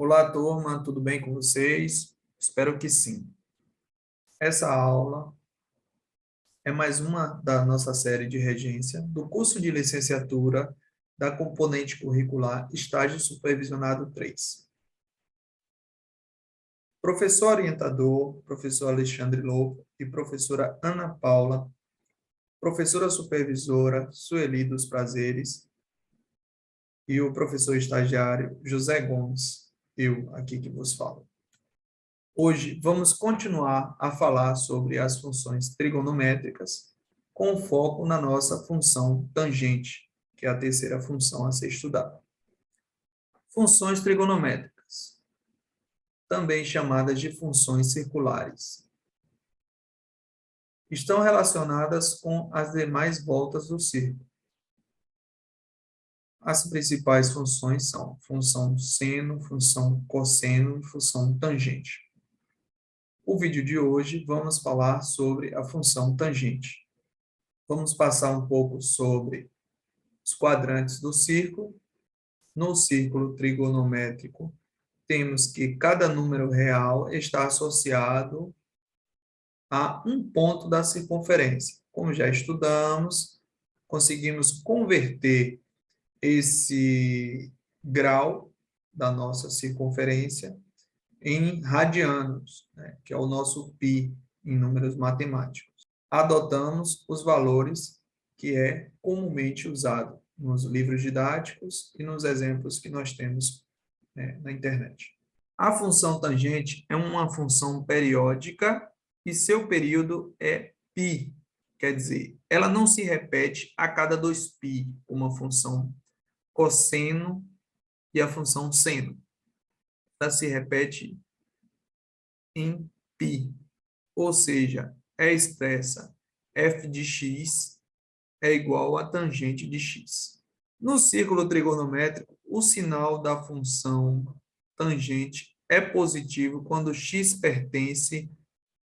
Olá, turma, tudo bem com vocês? Espero que sim. Essa aula é mais uma da nossa série de regência do curso de licenciatura da componente curricular Estágio Supervisionado 3. Professor orientador, professor Alexandre Lobo e professora Ana Paula, professora supervisora Sueli dos Prazeres e o professor estagiário José Gomes, eu aqui que vos falo. Hoje vamos continuar a falar sobre as funções trigonométricas, com foco na nossa função tangente, que é a terceira função a ser estudada. Funções trigonométricas, também chamadas de funções circulares, estão relacionadas com as demais voltas do círculo. As principais funções são função seno, função cosseno e função tangente. O vídeo de hoje vamos falar sobre a função tangente. Vamos passar um pouco sobre os quadrantes do círculo. No círculo trigonométrico, temos que cada número real está associado a um ponto da circunferência. Como já estudamos, conseguimos converter esse grau da nossa circunferência em radianos, né, que é o nosso π em números matemáticos. Adotamos os valores que é comumente usado nos livros didáticos e nos exemplos que nós temos, né, na internet. A função tangente é uma função periódica e seu período é π, quer dizer, ela não se repete a cada 2π, como a função cosseno e a função seno. Ela se repete em π, ou seja, é expressa f de x é igual a tangente de x. No círculo trigonométrico, o sinal da função tangente é positivo quando x pertence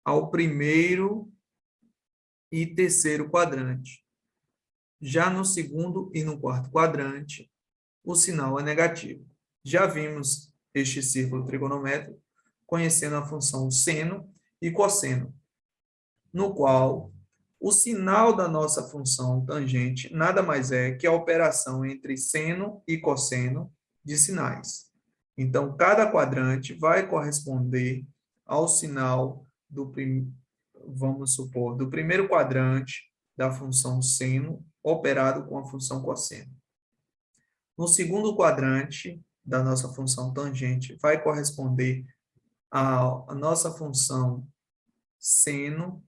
ao primeiro e terceiro quadrante. Já no segundo e no quarto quadrante, o sinal é negativo. Já vimos este círculo trigonométrico conhecendo a função seno e cosseno, no qual o sinal da nossa função tangente nada mais é que a operação entre seno e cosseno de sinais. Então, cada quadrante vai corresponder ao sinal do, vamos supor, do primeiro quadrante da função seno operado com a função cosseno. No segundo quadrante da nossa função tangente vai corresponder a nossa função seno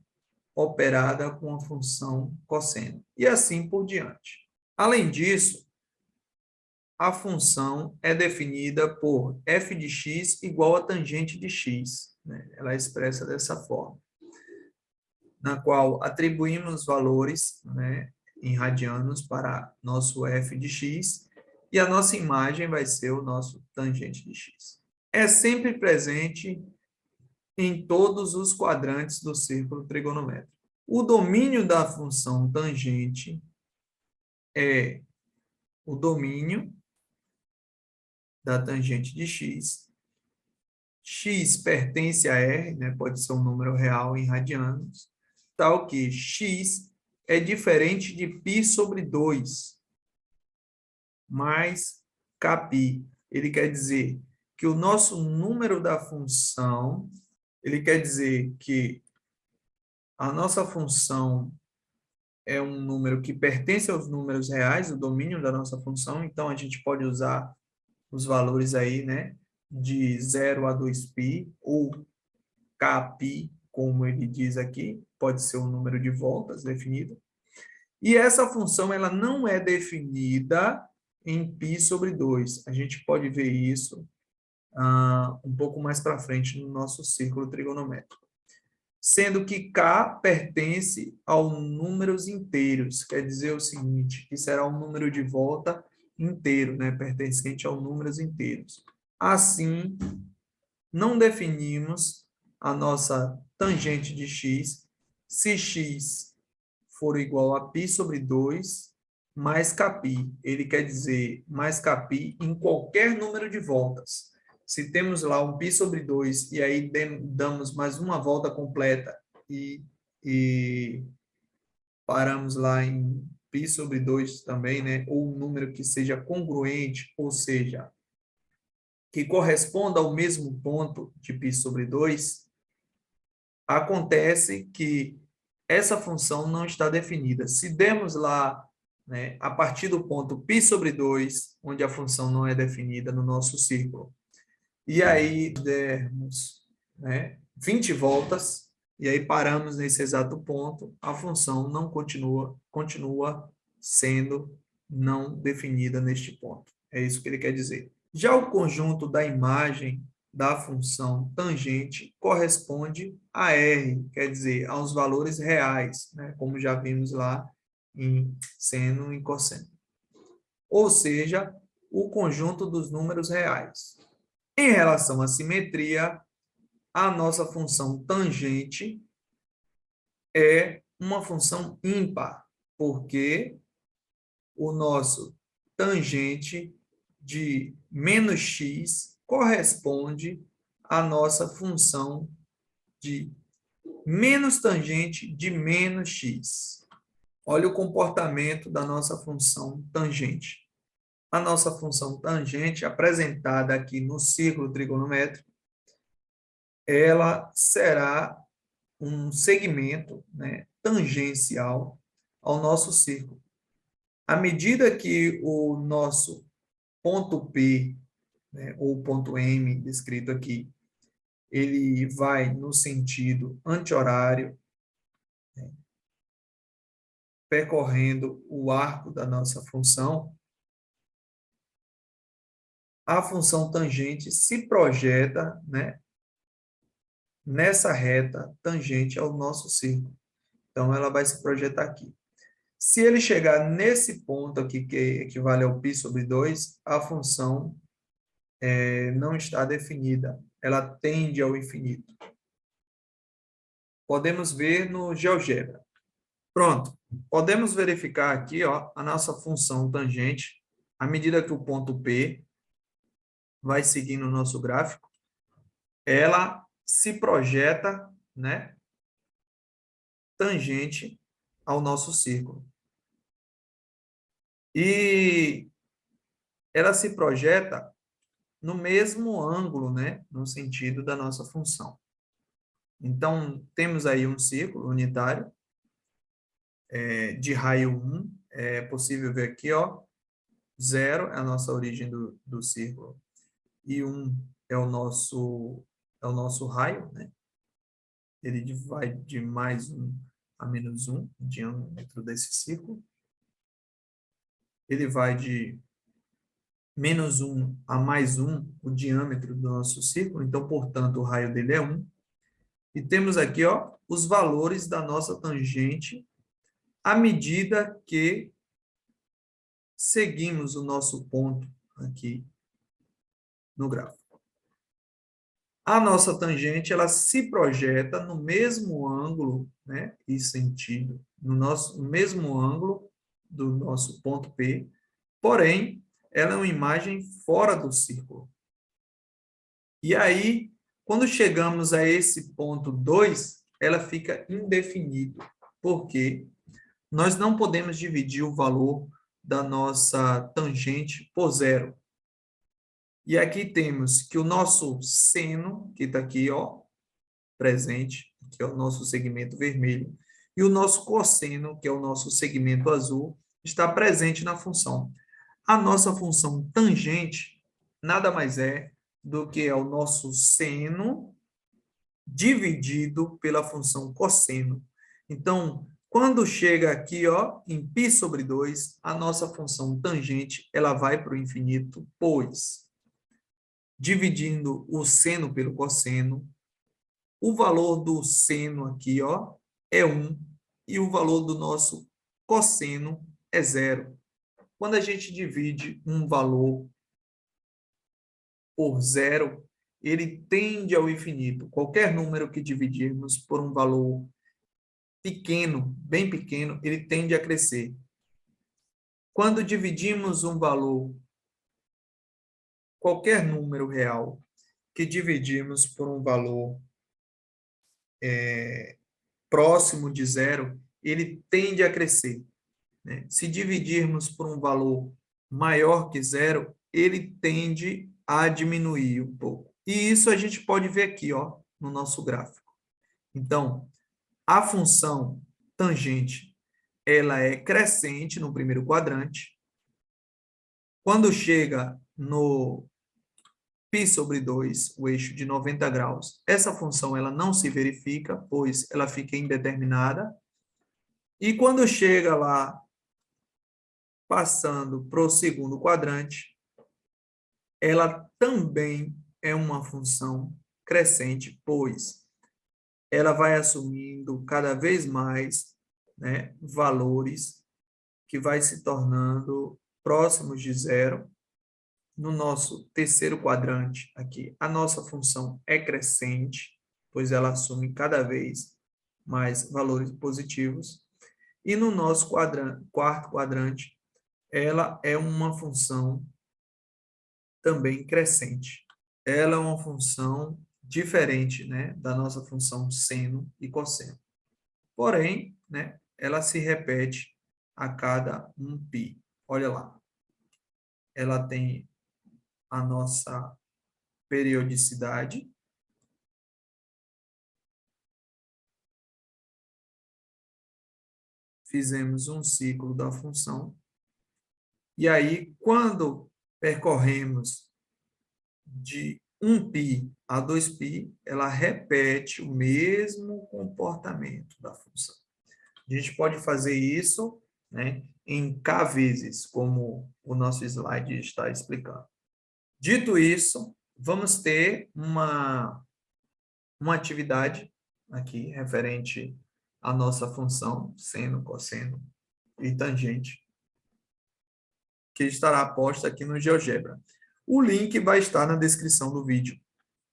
operada com a função cosseno, e assim por diante. Além disso, a função é definida por f de x igual a tangente de x, né? Ela é expressa dessa forma, na qual atribuímos valores, né, em radianos para nosso f de x, e a nossa imagem vai ser o nosso tangente de x. É sempre presente em todos os quadrantes do círculo trigonométrico. O domínio da função tangente é o domínio da tangente de x. X pertence a R, né, pode ser um número real em radianos, tal que x é diferente de π sobre 2, mais kπ. Ele quer dizer que o nosso número da função, ele quer dizer que a nossa função é um número que pertence aos números reais, o domínio da nossa função, então a gente pode usar os valores aí, né, de 0 a 2π, ou kπ, como ele diz aqui, pode ser um número de voltas definido. E essa função, ela não é definida em π sobre 2. A gente pode ver isso um pouco mais para frente no nosso círculo trigonométrico. Sendo que k pertence aos números inteiros, quer dizer o seguinte, que será um número de volta inteiro, né, pertencente aos números inteiros. Assim, não definimos a nossa tangente de x se x for igual a π sobre 2 mais kπ. Ele quer dizer mais kπ em qualquer número de voltas, Se temos lá um π sobre 2 e aí damos mais uma volta completa e paramos lá em π sobre 2 também, né? Ou um número que seja congruente, ou seja, que corresponda ao mesmo ponto de π sobre 2, acontece que essa função não está definida. Se demos lá, né, a partir do ponto π sobre 2, onde a função não é definida no nosso círculo, e aí dermos, né, 20 voltas, e aí paramos nesse exato ponto, a função não continua sendo não definida neste ponto. É isso que ele quer dizer. Já o conjunto da imagem da função tangente corresponde a R, quer dizer, aos valores reais, né, como já vimos lá em seno e cosseno. Ou seja, o conjunto dos números reais. Em relação à simetria, a nossa função tangente é uma função ímpar, porque o nosso tangente de menos x corresponde à nossa função de menos tangente de menos x. Olha o comportamento da nossa função tangente. A nossa função tangente, apresentada aqui no círculo trigonométrico, ela será um segmento, né, tangencial ao nosso círculo. À medida que o nosso ponto P, né, ou ponto M, descrito aqui, ele vai no sentido anti-horário, né, percorrendo o arco da nossa função, a função tangente se projeta, né, nessa reta tangente ao nosso círculo. Então, ela vai se projetar aqui. Se ele chegar nesse ponto aqui, que equivale ao π sobre 2, a função não está definida. Ela tende ao infinito. Podemos ver no GeoGebra. Pronto. Podemos verificar aqui, ó, a nossa função tangente, à medida que o ponto P vai seguindo o nosso gráfico, ela se projeta, né, tangente ao nosso círculo. E ela se projeta no mesmo ângulo, né, no sentido da nossa função. Então, temos aí um círculo unitário de raio 1. É possível ver aqui, ó, 0 é a nossa origem do círculo e 1 é o nosso raio, né? Ele vai de mais 1 a menos 1, o diâmetro desse círculo. Ele vai de menos 1 a mais 1, o diâmetro do nosso círculo. Então, portanto, o raio dele é 1. E temos aqui, ó, os valores da nossa tangente à medida que seguimos o nosso ponto aqui no gráfico. A nossa tangente, ela se projeta no mesmo ângulo, né, e sentido, no mesmo ângulo do nosso ponto P, porém, ela é uma imagem fora do círculo. E aí, quando chegamos a esse ponto 2, ela fica indefinido, porque nós não podemos dividir o valor da nossa tangente por zero. E aqui temos que o nosso seno, que está aqui, ó, presente, que é o nosso segmento vermelho, e o nosso cosseno, que é o nosso segmento azul, está presente na função. A nossa função tangente nada mais é do que o nosso seno dividido pela função cosseno. Então, quando chega aqui, ó, em π sobre 2, a nossa função tangente ela vai para o infinito, pois, dividindo o seno pelo cosseno, o valor do seno aqui, ó, é 1, e o valor do nosso cosseno é 0. Quando a gente divide um valor por 0, ele tende ao infinito. Qualquer número que dividirmos por um valor pequeno, bem pequeno, ele tende a crescer. Quando dividimos um valor, qualquer número real, que dividirmos por um valor próximo de zero, ele tende a crescer, né? Se dividirmos por um valor maior que zero, ele tende a diminuir um pouco. E isso a gente pode ver aqui, ó, no nosso gráfico. Então, a função tangente, ela é crescente no primeiro quadrante. Quando chega no π sobre 2, o eixo de 90 graus, essa função ela não se verifica, pois ela fica indeterminada. E quando chega lá, passando para o segundo quadrante, ela também é uma função crescente, pois ela vai assumindo cada vez mais, né, valores que vai se tornando próximos de zero. No nosso terceiro quadrante aqui, a nossa função é crescente, pois ela assume cada vez mais valores positivos. E no nosso quarto quadrante, ela é uma função também crescente. Ela é uma função diferente, né, da nossa função seno e cosseno. Porém, né, ela se repete a cada 1π. Olha lá. Ela tem a nossa periodicidade. Fizemos um ciclo da função. E aí, quando percorremos de 1π a 2π, ela repete o mesmo comportamento da função. A gente pode fazer isso, né, em k vezes, como o nosso slide está explicando. Dito isso, vamos ter uma atividade aqui referente à nossa função seno, cosseno e tangente, que estará posta aqui no GeoGebra. O link vai estar na descrição do vídeo.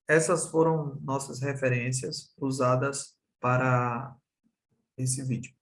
Essas foram nossas referências usadas para esse vídeo.